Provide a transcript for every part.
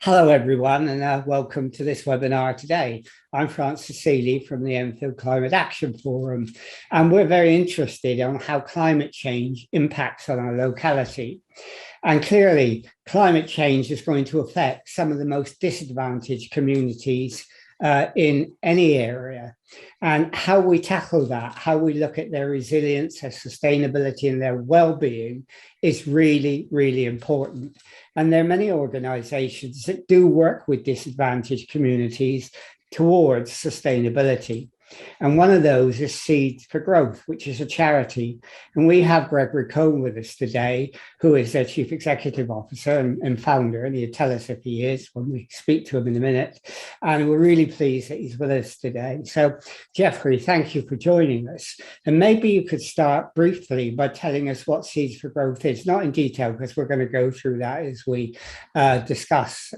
Hello, everyone, and welcome to this webinar today. I'm Francis Seeley from the Enfield Climate Action Forum, and we're very interested on how climate change impacts on our locality. And clearly, climate change is going to affect some of the most disadvantaged communities in any area. And how we tackle that, how we look at their resilience, their sustainability, and their well-being is really, really important. And there are many organizations that do work with disadvantaged communities towards sustainability. And one of those is Seeds for Growth, which is a charity. And we have Gregory Cohn with us today, who is their Chief Executive Officer and founder, and he'll tell us if he is when we speak to him in a minute. And we're really pleased that he's with us today. So, Jeffrey, thank you for joining us. And maybe you could start briefly by telling us what Seeds for Growth is, not in detail, because we're going to go through that as we discuss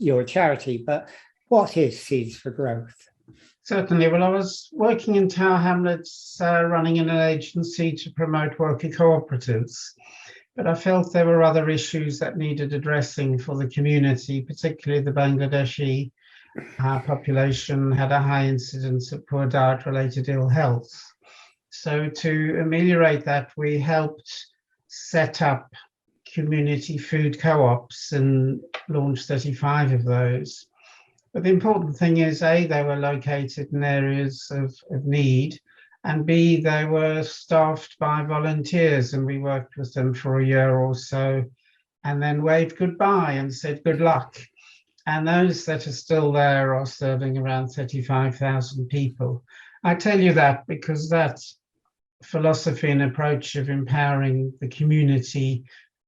your charity, but what is Seeds for Growth? Certainly. Well, I was working in Tower Hamlets, running an agency to promote worker cooperatives, but I felt there were other issues that needed addressing for the community, particularly the Bangladeshi population had a high incidence of poor diet-related ill health. So to ameliorate that, we helped set up community food co-ops and launched 35 of those. But the important thing is, A, they were located in areas of need, and B, they were staffed by volunteers, and we worked with them for a year or so, and then waved goodbye and said good luck. And those that are still there are serving around 35,000 people. I tell you that because that philosophy and approach of empowering the community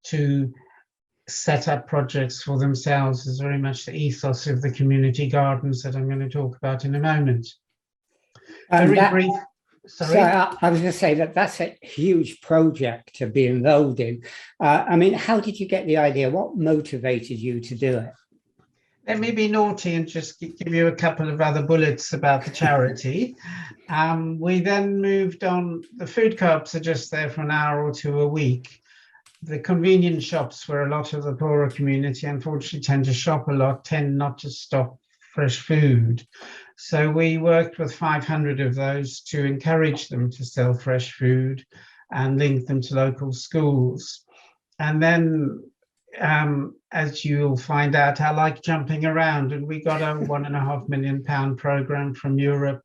to set up projects for themselves is very much the ethos of the community gardens that I'm going to talk about in a moment. Very brief. Sorry, I was going to say that's a huge project to be involved in. I mean, how did you get the idea? What motivated you to do it? Let me be naughty and just give you a couple of other bullets about the charity. We then moved on. The food co-ops are just there for an hour or two a week. The convenience shops where a lot of the poorer community unfortunately tend to shop a lot, tend not to stock fresh food. So we worked with 500 of those to encourage them to sell fresh food and link them to local schools. And then, as you'll find out, I like jumping around, and we got a £1.5 million program from Europe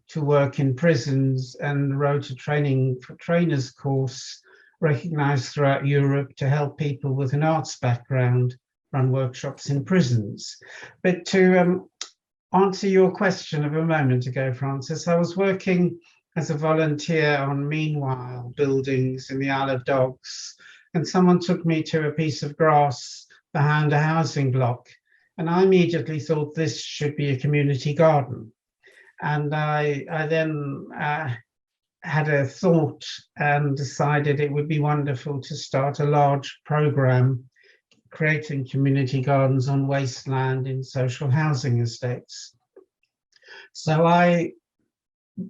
to work in prisons and wrote a training for trainers course recognized throughout Europe to help people with an arts background run workshops in prisons. But to answer your question of a moment ago, Francis, I was working as a volunteer on Meanwhile buildings in the Isle of Dogs, and someone took me to a piece of grass behind a housing block, and I immediately thought this should be a community garden. And I then had a thought and decided it would be wonderful to start a large program creating community gardens on wasteland in social housing estates. So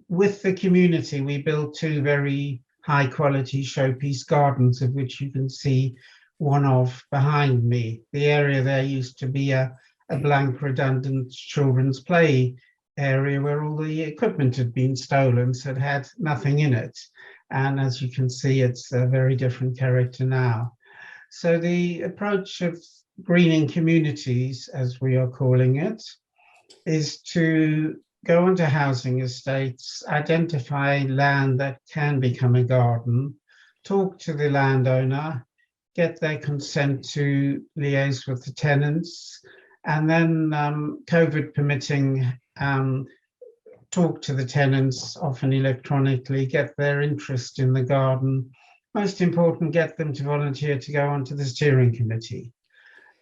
with the community, we built two very high quality showpiece gardens, of which you can see one of behind me. The area there used to be a blank redundant children's play area where all the equipment had been stolen, so it had nothing in it. And as you can see, it's a very different character now. So the approach of greening communities, as we are calling it, is to go into housing estates, identify land that can become a garden, talk to the landowner, get their consent to liaise with the tenants, and then COVID permitting, talk to the tenants, often electronically, get their interest in the garden. Most important, get them to volunteer to go onto the steering committee.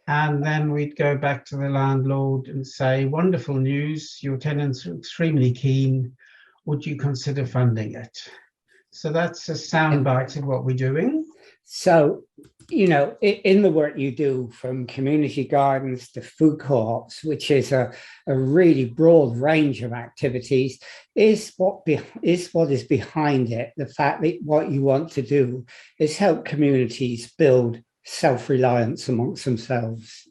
And then we'd go back to the landlord and say, wonderful news, your tenants are extremely keen. Would you consider funding it? So that's a soundbite of what we're doing. So, you know, in the work you do, from community gardens to food co-ops, which is a really broad range of activities, is what is behind it the fact that what you want to do is help communities build self-reliance amongst themselves?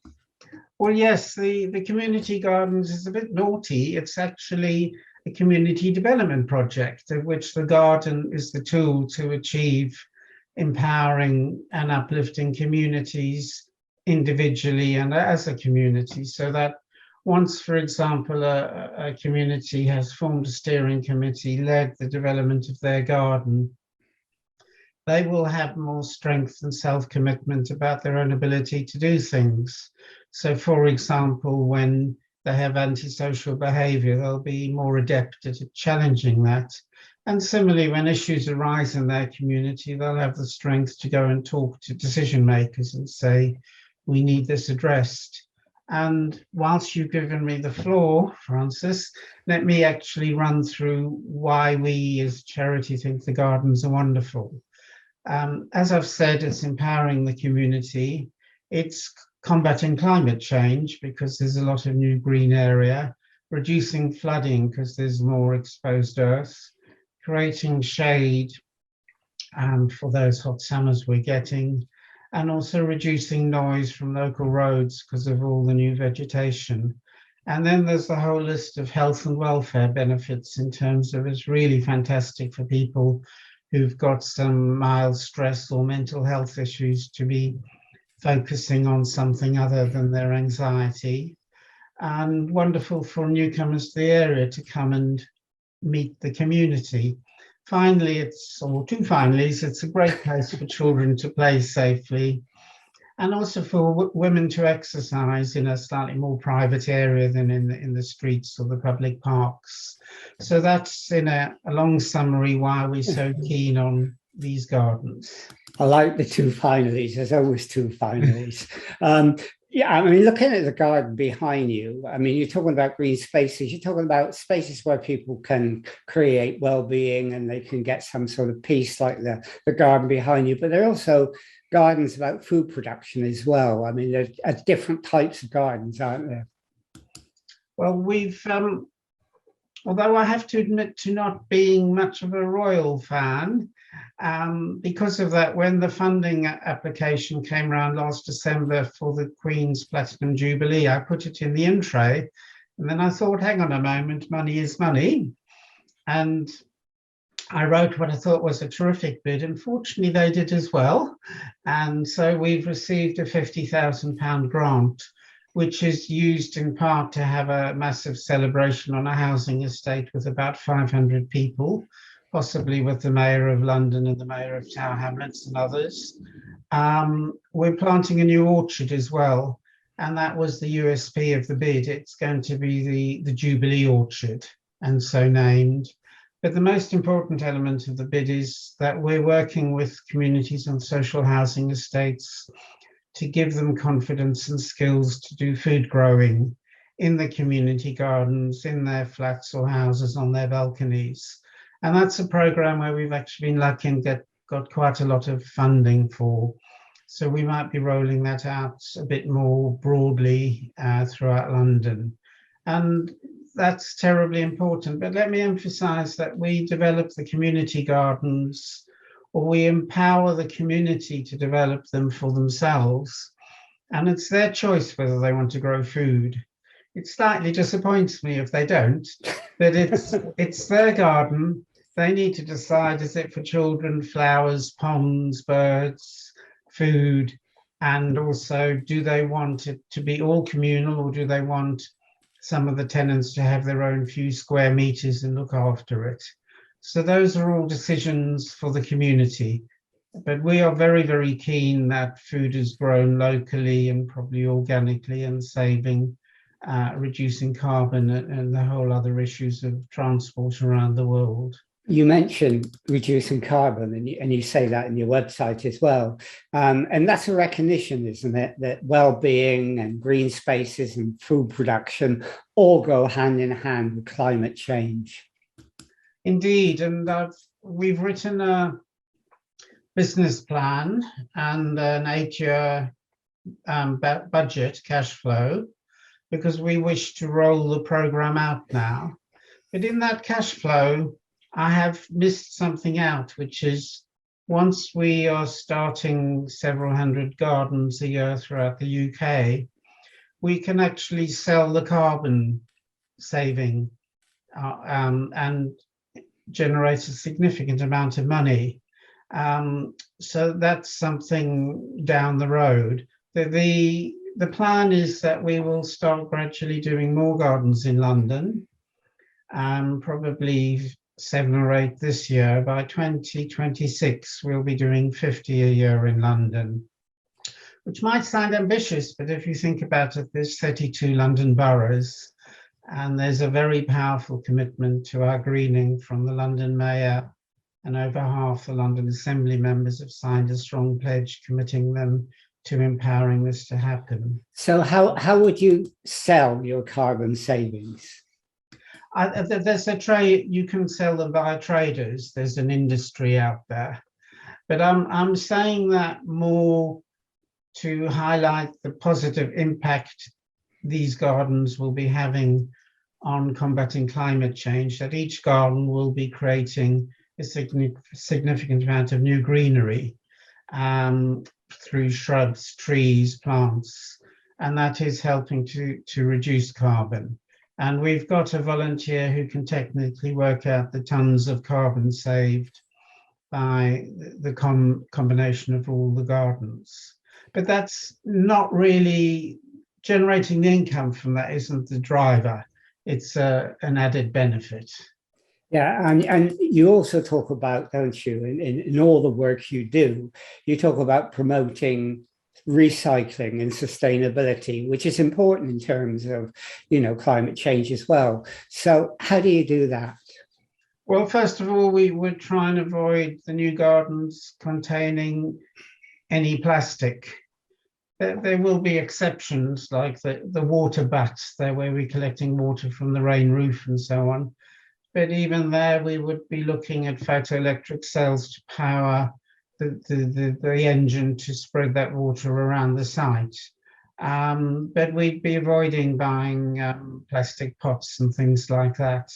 Well, yes, the community gardens is a bit naughty. It's actually a community development project of which the garden is the tool to achieve empowering and uplifting communities individually and as a community. So that once, for example, a community has formed a steering committee, led the development of their garden, they will have more strength and self-commitment about their own ability to do things. So, for example, when they have antisocial behavior, they'll be more adept at challenging that. And similarly, when issues arise in their community, they'll have the strength to go and talk to decision makers and say, we need this addressed. And whilst you've given me the floor, Francis, let me actually run through why we as charity think the gardens are wonderful. As I've said, it's empowering the community. It's combating climate change because there's a lot of new green area, reducing flooding because there's more exposed earth, creating shade for those hot summers we're getting, and also reducing noise from local roads because of all the new vegetation. And then there's the whole list of health and welfare benefits in terms of it's really fantastic for people who've got some mild stress or mental health issues to be focusing on something other than their anxiety, and wonderful for newcomers to the area to come and meet the community. Finally, it's a great place for children to play safely, and also for women to exercise in a slightly more private area than in the streets or the public parks. So that's in a long summary why we're so keen on these gardens. I like the two finalies. There's always two finalies. Yeah, I mean, looking at the garden behind you, I mean, you're talking about green spaces, you're talking about spaces where people can create well-being and they can get some sort of peace, like the garden behind you, but there are also gardens about food production as well. I mean, there are different types of gardens, aren't there? Well, we've, although I have to admit to not being much of a royal fan, because of that, when the funding application came around last December for the Queen's Platinum Jubilee, I put it in the in tray, and then I thought, hang on a moment, money is money. And I wrote what I thought was a terrific bid. Unfortunately, they did as well. And so we've received a £50,000 grant, which is used in part to have a massive celebration on a housing estate with about 500 people, possibly with the Mayor of London and the Mayor of Tower Hamlets and others. We're planting a new orchard as well. And that was the USP of the bid. It's going to be the Jubilee Orchard, and so named. But the most important element of the bid is that we're working with communities on social housing estates to give them confidence and skills to do food growing in the community gardens, in their flats or houses, on their balconies. And that's a program where we've actually been lucky and got quite a lot of funding for. So we might be rolling that out a bit more broadly throughout London. And that's terribly important. But let me emphasize that we develop the community gardens, or we empower the community to develop them for themselves. And it's their choice whether they want to grow food. It slightly disappoints me if they don't, but it's their garden. They need to decide, is it for children, flowers, ponds, birds, food, and also do they want it to be all communal, or do they want some of the tenants to have their own few square meters and look after it? So those are all decisions for the community. But we are very, very keen that food is grown locally and probably organically, and saving, reducing carbon and the whole other issues of transport around the world. You mentioned reducing carbon, and you say that in your website as well. And that's a recognition, isn't it, that well-being and green spaces and food production all go hand in hand with climate change. Indeed, and we've written a business plan and an 8-year budget cash flow, because we wish to roll the program out now. But in that cash flow, I have missed something out, which is once we are starting several hundred gardens a year throughout the UK, we can actually sell the carbon saving and generate a significant amount of money. So that's something down the road. The plan is that we will start gradually doing more gardens in London, probably 7 or 8 this year. By 2026, we'll be doing 50 a year in London, which might sound ambitious, but if you think about it, there's 32 London boroughs, and there's a very powerful commitment to our greening from the London Mayor, and over half the London Assembly members have signed a strong pledge committing them to empowering this to happen. So how would you sell your carbon savings? There's a trade, you can sell them via traders. There's an industry out there, but I'm saying that more to highlight the positive impact these gardens will be having on combating climate change, that each garden will be creating a significant amount of new greenery through shrubs, trees, plants, and that is helping to reduce carbon. And we've got a volunteer who can technically work out the tons of carbon saved by the combination of all the gardens. But that's not really generating the income from that, isn't the driver. It's an added benefit. Yeah, and you also talk about, don't you, in all the work you do, you talk about promoting recycling and sustainability, which is important in terms of, climate change as well. So how do you do that? Well, first of all, we would try and avoid the new gardens containing any plastic. There will be exceptions, like the water butts, there where we're collecting water from the rain roof and so on. But even there, we would be looking at photoelectric cells to power the engine to spread that water around the site. But we'd be avoiding buying plastic pots and things like that.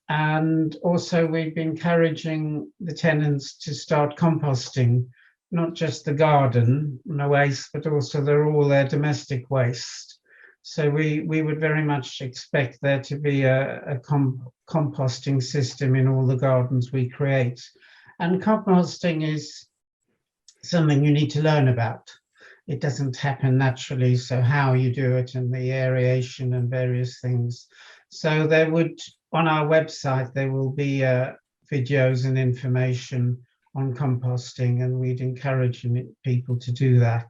And also we've been encouraging the tenants to start composting, not just the garden waste, but also all their domestic waste. So we would very much expect there to be a composting system in all the gardens we create. And composting is something you need to learn about. It doesn't happen naturally, so how you do it and the aeration and various things. So there would, on our website, there will be videos and information on composting, and we'd encourage people to do that.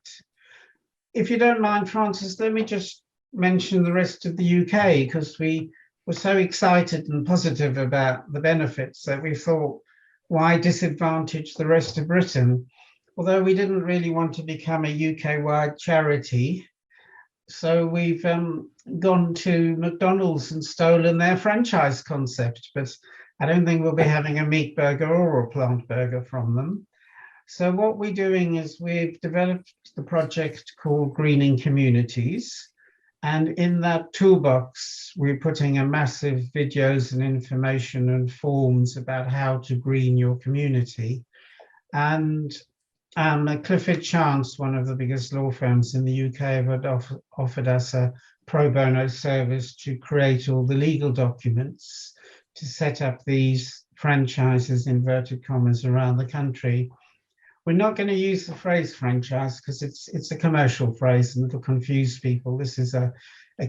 If you don't mind, Francis, let me just mention the rest of the UK, because we were so excited and positive about the benefits that we thought, why disadvantage the rest of Britain? Although we didn't really want to become a UK-wide charity, so we've gone to McDonald's and stolen their franchise concept, but I don't think we'll be having a meat burger or a plant burger from them. So what we're doing is we've developed the project called Greening Communities. And in that toolbox, we're putting a massive videos and information and forms about how to green your community. And Clifford Chance, one of the biggest law firms in the UK, had offered us a pro bono service to create all the legal documents to set up these franchises, inverted commas, around the country. We're not going to use the phrase franchise because it's a commercial phrase and it'll confuse people. This is a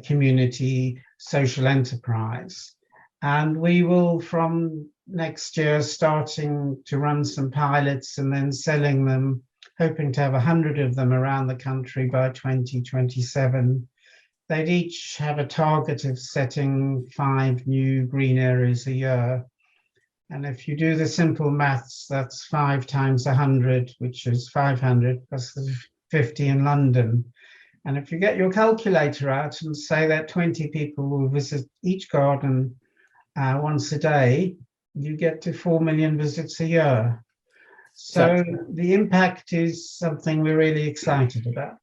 community social enterprise. And we will, from next year, starting to run some pilots and then selling them, hoping to have 100 of them around the country by 2027. They'd each have a target of setting 5 new green areas a year. And if you do the simple maths, that's 5 times 100, which is 500, plus the 50 in London. And if you get your calculator out and say that 20 people will visit each garden once a day, you get to 4 million visits a year. So the impact is something we're really excited about.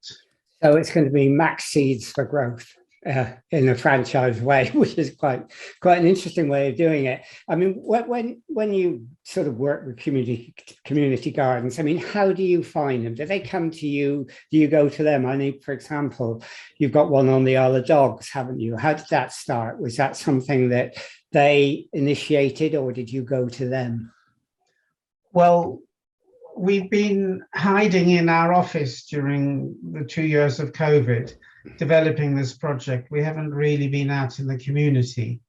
So it's going to be max seeds for growth. in a franchise way, which is quite an interesting way of doing it. I mean, when you sort of work with community gardens, I mean, how do you find them? Do they come to you? Do you go to them? I mean, for example, you've got one on the Isle of Dogs, haven't you? How did that start? Was that something that they initiated, or did you go to them? Well, we've been hiding in our office during the 2 years of COVID, developing this project. We haven't really been out in the community.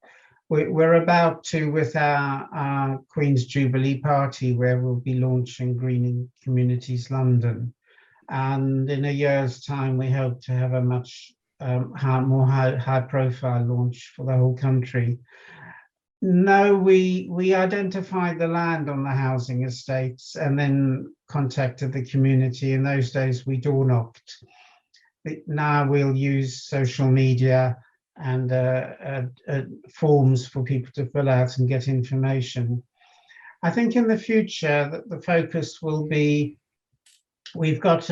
We're about to, with our Queen's Jubilee party, where we'll be launching Greening Communities London. And in a year's time, we hope to have a much more high profile launch for the whole country. No, we identified the land on the housing estates and then contacted the community. In those days, we door knocked. Now we'll use social media and forms for people to fill out and get information. I think in the future that the focus will be, we've got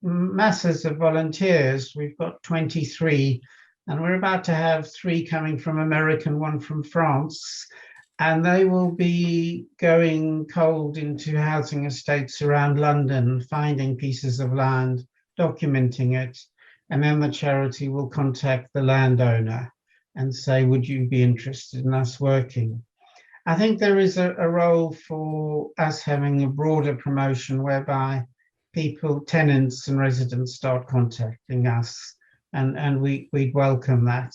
masses of volunteers. We've got 23. And we're about to have 3 coming from America and 1 from France. And they will be going cold into housing estates around London, finding pieces of land, documenting it. And then the charity will contact the landowner and say, would you be interested in us working? I think there is a role for us having a broader promotion whereby people, tenants and residents start contacting us. And we'd welcome that.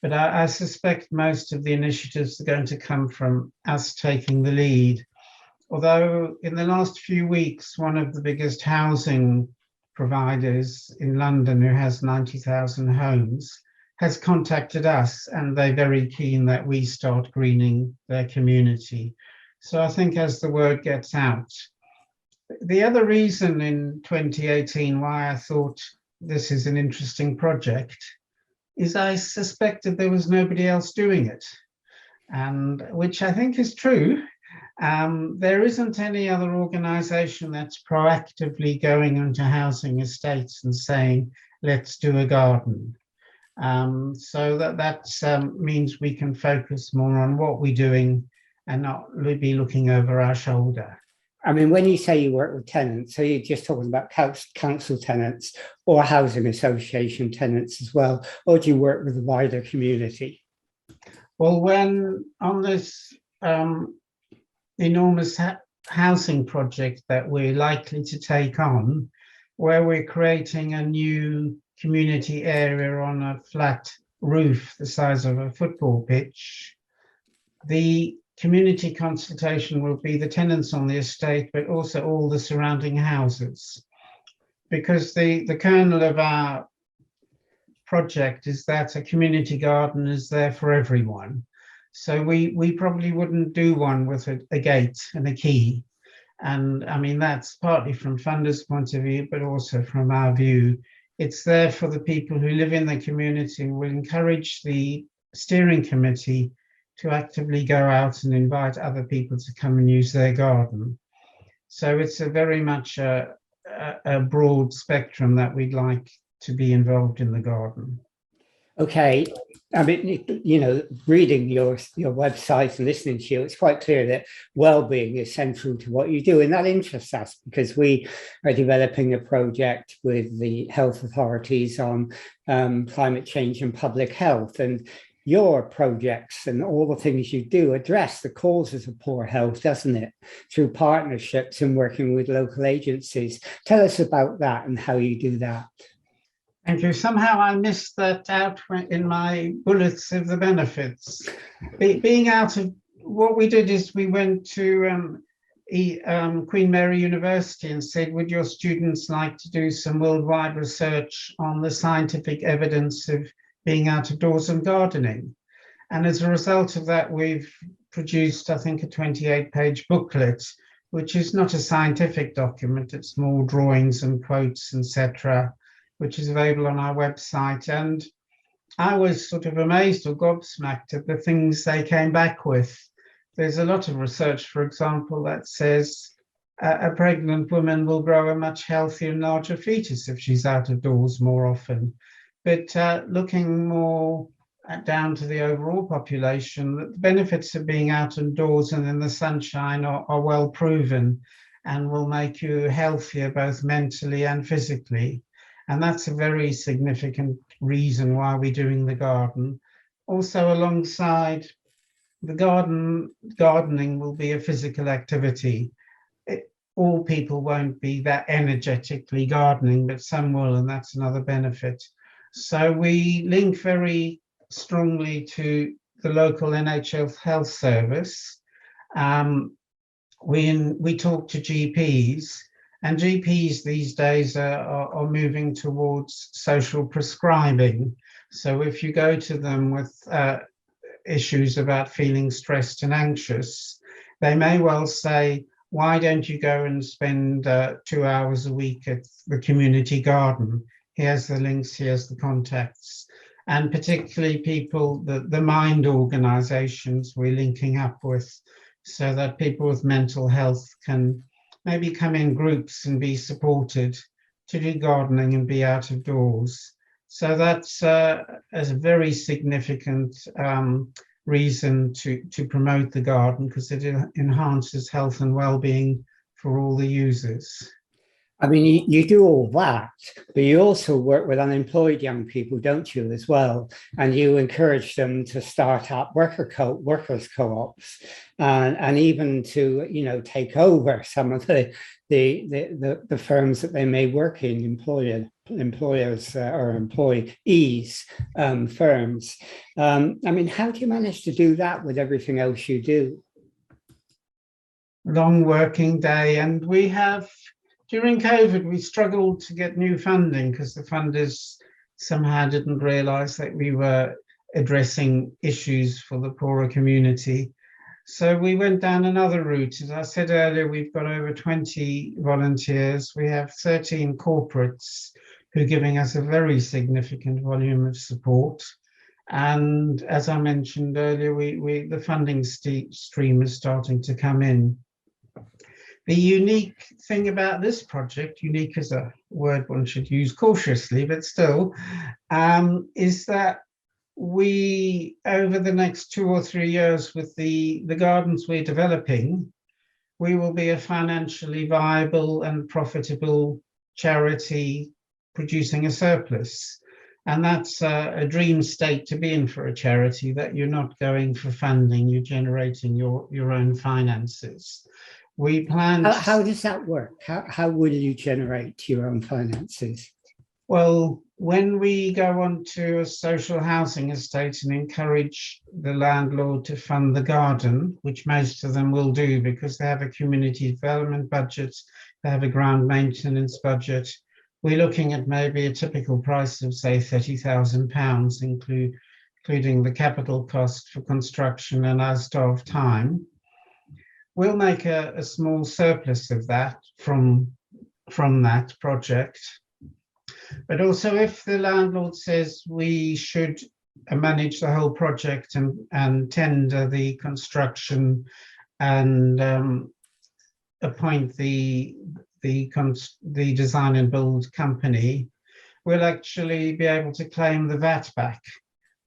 But I suspect most of the initiatives are going to come from us taking the lead. Although in the last few weeks, one of the biggest housing providers in London, who has 90,000 homes, has contacted us, and they're very keen that we start greening their community. So I think as the word gets out. The other reason in 2018 why I thought this is an interesting project is I suspected there was nobody else doing it, and which I think is true. There isn't any other organization that's proactively going into housing estates and saying, let's do a garden. So that means we can focus more on what we're doing and not be looking over our shoulder. I mean, when you say you work with tenants, so you're just talking about council tenants or housing association tenants as well, or do you work with the wider community? Well, when on this enormous housing project that we're likely to take on, where we're creating a new community area on a flat roof the size of a football pitch, the community consultation will be the tenants on the estate, but also all the surrounding houses. Because the kernel of our project is that a community garden is there for everyone. So we probably wouldn't do one with a gate and a key. And I mean, that's partly from funders' point of view, but also from our view. It's there for the people who live in the community. We'll encourage the steering committee to actively go out and invite other people to come and use their garden. So it's a very much a broad spectrum that we'd like to be involved in the garden. Okay. I mean, you know, reading your website and listening to you, it's quite clear that well-being is central to what you do. And that interests us because we are developing a project with the health authorities on climate change and public health. And your projects and all the things you do address the causes of poor health, doesn't it? Through partnerships and working with local agencies. Tell us about that and how you do that. Thank you. Somehow I missed that out in my bullets of the benefits. Being out of, what we did is we went to Queen Mary University and said, would your students like to do some worldwide research on the scientific evidence of being out of doors and gardening? And as a result of that, we've produced, I think, a 28-page booklet, which is not a scientific document. It's more drawings and quotes, etc., which is available on our website. And I was sort of amazed or gobsmacked at the things they came back with. There's a lot of research, for example, that says a pregnant woman will grow a much healthier and larger fetus if she's out of doors more often. but looking more down to the overall population, that the benefits of being out indoors and in the sunshine are well proven and will make you healthier both mentally and physically. And that's a very significant reason why we're doing the garden. Also, alongside the gardening will be a physical activity. All people won't be that energetically gardening, but some will, and that's another benefit. So we link very strongly to the local NHS health service. We talk to GPs, and GPs these days are moving towards social prescribing. So if you go to them with issues about feeling stressed and anxious, they may well say, why don't you go and spend 2 hours a week at the community garden? Here's the links, here's the contacts. And particularly people, the mind organizations we're linking up with, so that people with mental health can maybe come in groups and be supported to do gardening and be out of doors. So that's a very significant reason to promote the garden, because it enhances health and well-being for all the users. I mean, you do all that, but you also work with unemployed young people, don't you, as well? And you encourage them to start up workers' co-ops, and even to, you know, take over some of the firms that they may work in, employers or employees firms. I mean, how do you manage to do that with everything else you do? Long working day, and we have. During COVID, we struggled to get new funding because the funders somehow didn't realize that we were addressing issues for the poorer community. So we went down another route. As I said earlier, we've got over 20 volunteers. We have 13 corporates who are giving us a very significant volume of support. And as I mentioned earlier, the funding stream is starting to come in. The unique thing about this project, unique is a word one should use cautiously, but still, is that we, over the next 2 or 3 years with the gardens we're developing, we will be a financially viable and profitable charity producing a surplus. And that's a dream state to be in for a charity, that you're not going for funding, you're generating your own finances. We plan. How does that work? How will you generate your own finances? Well, when we go onto a social housing estate and encourage the landlord to fund the garden, which most of them will do because they have a community development budget, they have a ground maintenance budget, we're looking at maybe a typical price of, say, £30,000, including the capital cost for construction and as-of time. We'll make a small surplus of that from that project. But also, if the landlord says we should manage the whole project and tender the construction and appoint the design and build company, we'll actually be able to claim the VAT back.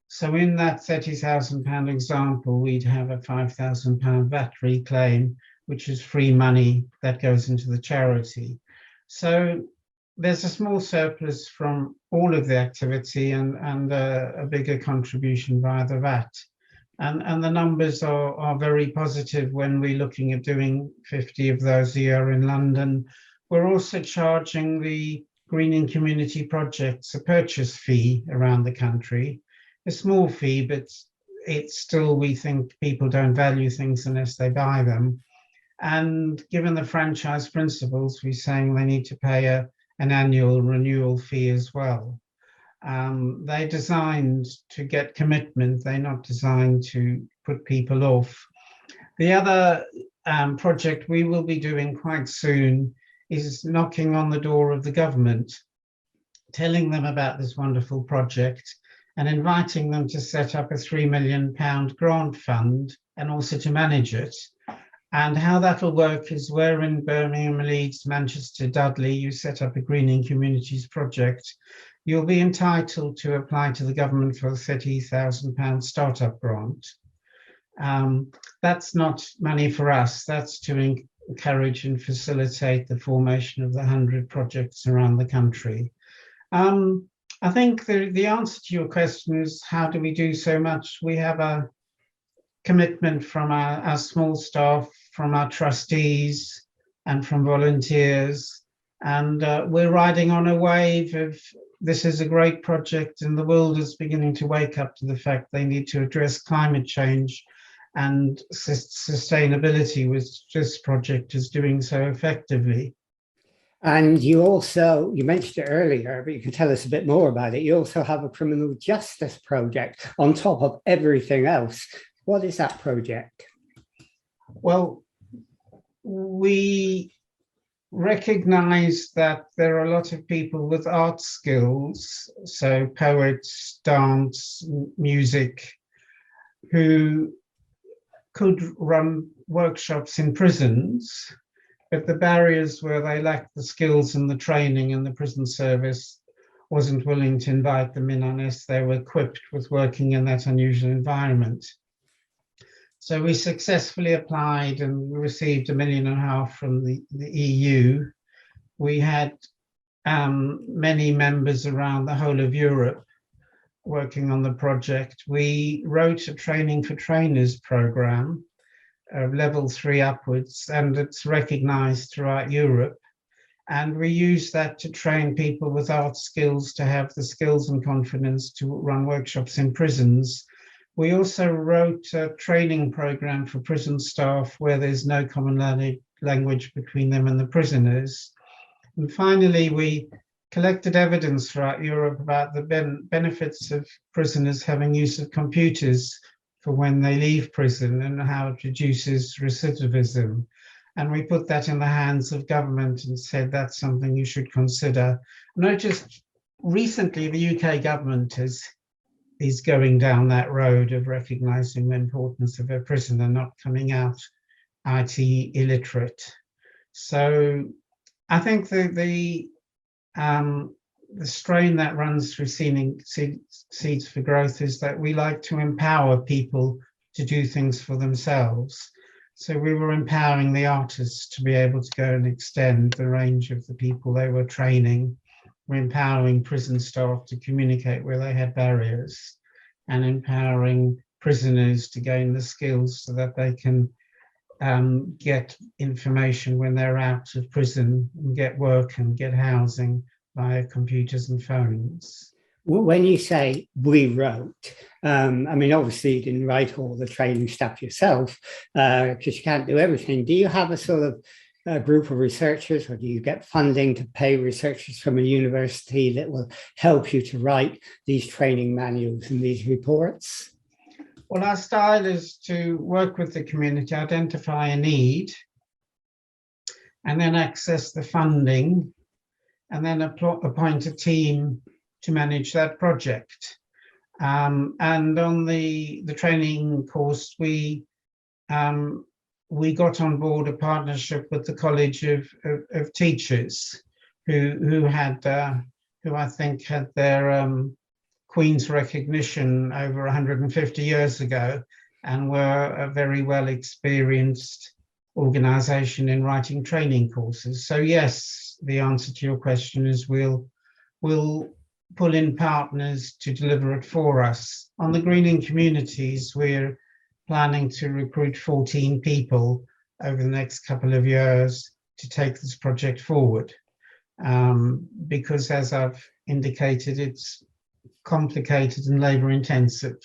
So in that £30,000 example, we'd have a £5,000 VAT reclaim, which is free money that goes into the charity. So there's a small surplus from all of the activity and a bigger contribution via the VAT. And the numbers are very positive when we're looking at doing 50 of those a year in London. We're also charging the greening community projects a purchase fee around the country. A small fee, but it's still, we think people don't value things unless they buy them. And given the franchise principles, we're saying they need to pay an annual renewal fee as well. They're designed to get commitment. They're not designed to put people off. The other project we will be doing quite soon is knocking on the door of the government, telling them about this wonderful project and inviting them to set up a £3 million grant fund and also to manage it. And how that'll work is where in Birmingham, Leeds, Manchester, Dudley, you set up a greening communities project, you'll be entitled to apply to the government for a £30,000 startup grant. That's not money for us, that's to encourage and facilitate the formation of the 100 projects around the country. I think the answer to your question is, how do we do so much? We have a commitment from our small staff, from our trustees, and from volunteers. And we're riding on a wave of, this is a great project, and the world is beginning to wake up to the fact they need to address climate change and sustainability, which this project is doing so effectively. And you mentioned it earlier, but you can tell us a bit more about it. You also have a criminal justice project on top of everything else. What is that project? Well, we recognize that there are a lot of people with art skills, so poets, dance, music, who could run workshops in prisons, but the barriers where they lacked the skills and the training, and the prison service wasn't willing to invite them in unless they were equipped with working in that unusual environment. So we successfully applied and received £1.5 million from the EU. We had many members around the whole of Europe working on the project. We wrote a training for trainers program of level 3 upwards, and it's recognized throughout Europe. And we use that to train people with art skills to have the skills and confidence to run workshops in prisons. We also wrote a training program for prison staff where there's no common language between them and the prisoners. And finally, we collected evidence throughout Europe about the benefits of prisoners having use of computers for when they leave prison and how it reduces recidivism. And we put that in the hands of government and said that's something you should consider. Not just recently, the UK government is going down that road of recognizing the importance of a prisoner not coming out IT illiterate. So I think the strain that runs through Seeds for Growth is that we like to empower people to do things for themselves. So we were empowering the artists to be able to go and extend the range of the people they were training. We're empowering prison staff to communicate where they had barriers, and empowering prisoners to gain the skills so that they can get information when they're out of prison, and get work and get housing via computers and phones. When you say we wrote, I mean, obviously you didn't write all the training stuff yourself because you can't do everything. Do you have a sort of a group of researchers, or do you get funding to pay researchers from a university that will help you to write these training manuals and these reports? Well, our style is to work with the community, identify a need, and then access the funding, and then appoint a team to manage that project. And on the training course, we got on board a partnership with the College of Teachers, who I think had their Queen's recognition over 150 years ago, and were a very well experienced organization in writing training courses. So yes, the answer to your question is we'll pull in partners to deliver it for us. On the greening communities, we're planning to recruit 14 people over the next couple of years to take this project forward. Because as I've indicated, it's complicated and labor intensive.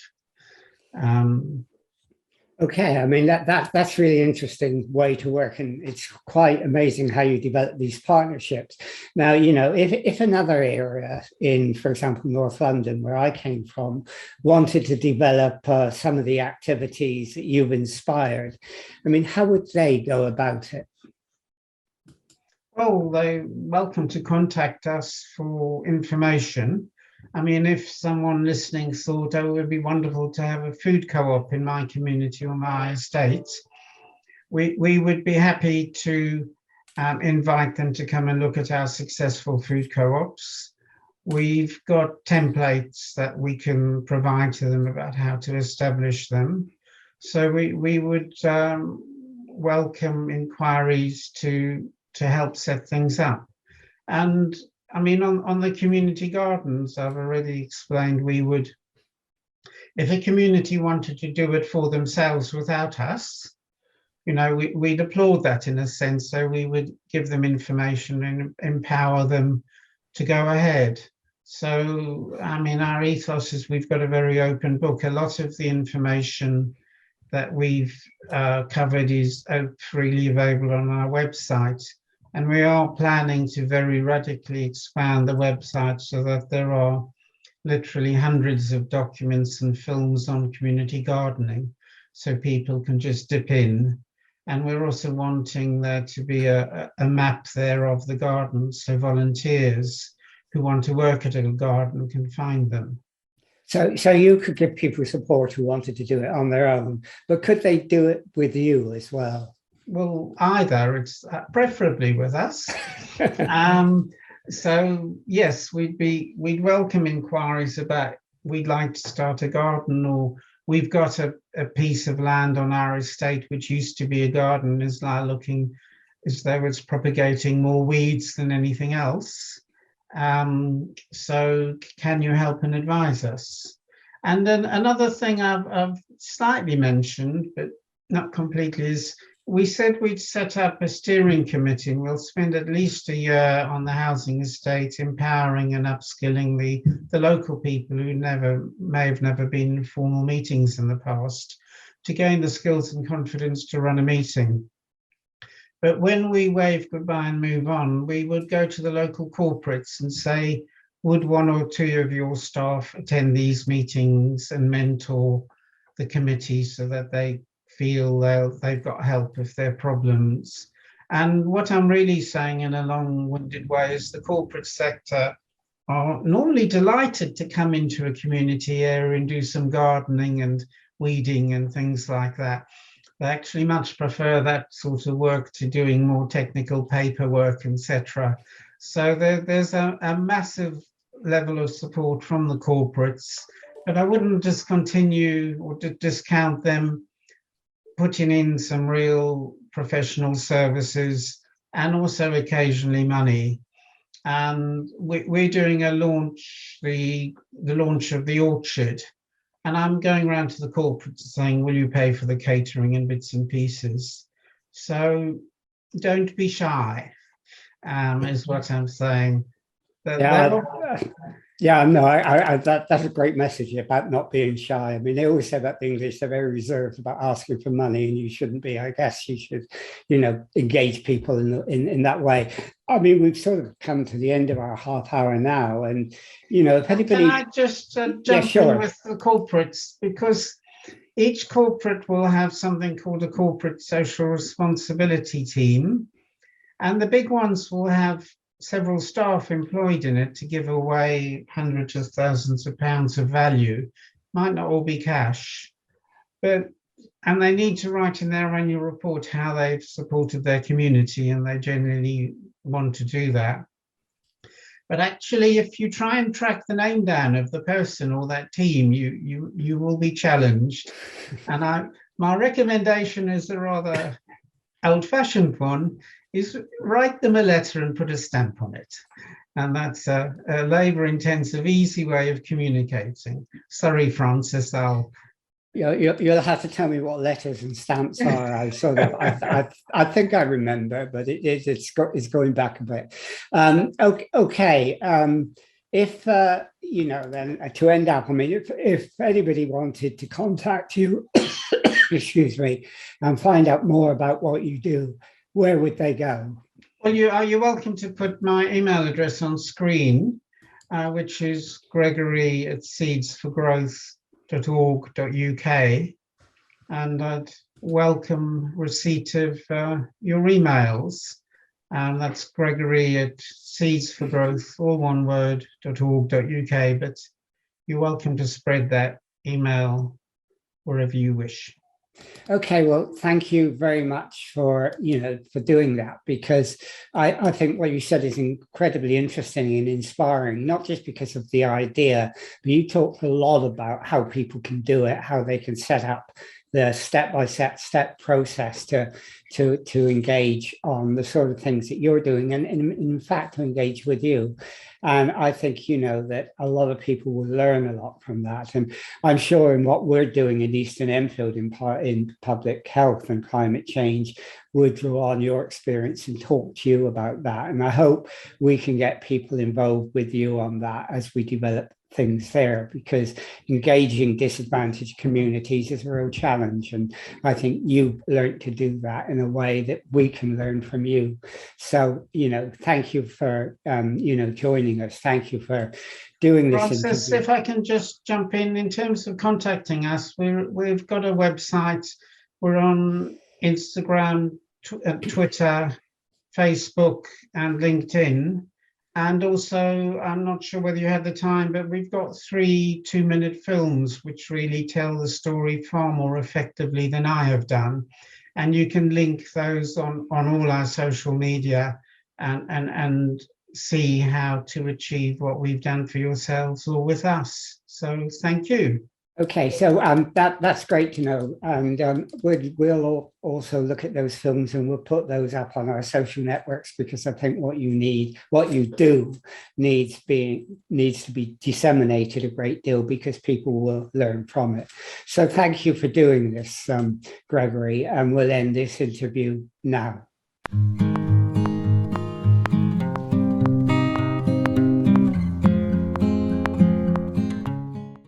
Okay, I mean, that's really interesting way to work, and it's quite amazing how you develop these partnerships. Now, you know, if another area in, for example, North London, where I came from, wanted to develop some of the activities that you've inspired, I mean, how would they go about it? Well, they're welcome to contact us for information. I mean, if someone listening thought, oh, it would be wonderful to have a food co-op in my community or my estate, we would be happy to invite them to come and look at our successful food co-ops. We've got templates that we can provide to them about how to establish them. So we would welcome inquiries to help set things up. And I mean, on the community gardens, I've already explained we would, if a community wanted to do it for themselves without us, you know, we'd applaud that in a sense. So we would give them information and empower them to go ahead. So, I mean, our ethos is we've got a very open book. A lot of the information that we've covered is freely available on our website. And we are planning to very radically expand the website so that there are literally hundreds of documents and films on community gardening, so people can just dip in. And we're also wanting there to be a map there of the gardens, so volunteers who want to work at a garden can find them. So you could give people support who wanted to do it on their own, but could they do it with you as well? Well, either, it's preferably with us. So yes, we'd welcome inquiries about we'd like to start a garden, or we've got a piece of land on our estate which used to be a garden, is now looking as though it's propagating more weeds than anything else. So can you help and advise us? And then another thing I've slightly mentioned, but not completely, is we said we'd set up a steering committee, and we'll spend at least a year on the housing estate, empowering and upskilling the local people who may have never been in formal meetings in the past, to gain the skills and confidence to run a meeting. But when we wave goodbye and move on, we would go to the local corporates and say, would one or two of your staff attend these meetings and mentor the committee so that they feel they've got help if there are problems? And what I'm really saying in a long-winded way is the corporate sector are normally delighted to come into a community area and do some gardening and weeding and things like that. They actually much prefer that sort of work to doing more technical paperwork, etc. So there's a massive level of support from the corporates, but I wouldn't discontinue or discount them putting in some real professional services and also occasionally money. And we're doing a launch, the launch of the orchard. And I'm going around to the corporates saying, will you pay for the catering and bits and pieces? So don't be shy, is what I'm saying. Yeah, no, that's a great message about not being shy. I mean, they always say about the English, they're very reserved about asking for money, and you shouldn't be. I guess you should, engage people in that way. I mean, we've sort of come to the end of our half hour now, and if anybody, can I just jump in with the corporates, because each corporate will have something called a corporate social responsibility team, and the big ones will have several staff employed in it to give away hundreds of thousands of pounds of value. Might not all be cash, and they need to write in their annual report how they've supported their community, and they generally want to do that. But actually, if you try and track the name down of the person or that team, you will be challenged. And my recommendation is a rather old-fashioned one, is write them a letter and put a stamp on it. And that's a labor-intensive, easy way of communicating. Sorry, Francis, you'll have to tell me what letters and stamps are. I think I remember, but it's going back a bit. Okay. If then to end up, I mean, if anybody wanted to contact you, excuse me, and find out more about what you do, where would they go? Well, you're welcome to put my email address on screen, which is gregory@seedsforgrowth.org.uk, and I'd welcome receipt of your emails. And that's gregory@seedsforgrowth, all one word, .org.uk, but you're welcome to spread that email wherever you wish. Okay, well, thank you very much for for doing that, because I think what you said is incredibly interesting and inspiring, not just because of the idea, but you talked a lot about how people can do it, how they can set up the step process to engage on the sort of things that you're doing, and in fact to engage with you. And I think that a lot of people will learn a lot from that. And I'm sure in what we're doing in Eastern Enfield in public health and climate change would draw on your experience and talk to you about that. And I hope we can get people involved with you on that as we develop things there, because engaging disadvantaged communities is a real challenge. And I think you learned to do that in a way that we can learn from you. So, thank you for, joining us. Thank you for doing this Francis, interview. if I can just jump in terms of contacting us, we've got a website. We're on Instagram, Twitter, Facebook, and LinkedIn. And also, I'm not sure whether you had the time, but we've got 3 2-minute films which really tell the story far more effectively than I have done. And you can link those on all our social media and see how to achieve what we've done for yourselves or with us. So thank you. Okay, so that's great to know, and we'll also look at those films and we'll put those up on our social networks, because I think what you do needs to be disseminated a great deal, because people will learn from it. So thank you for doing this, Gregory, and we'll end this interview now.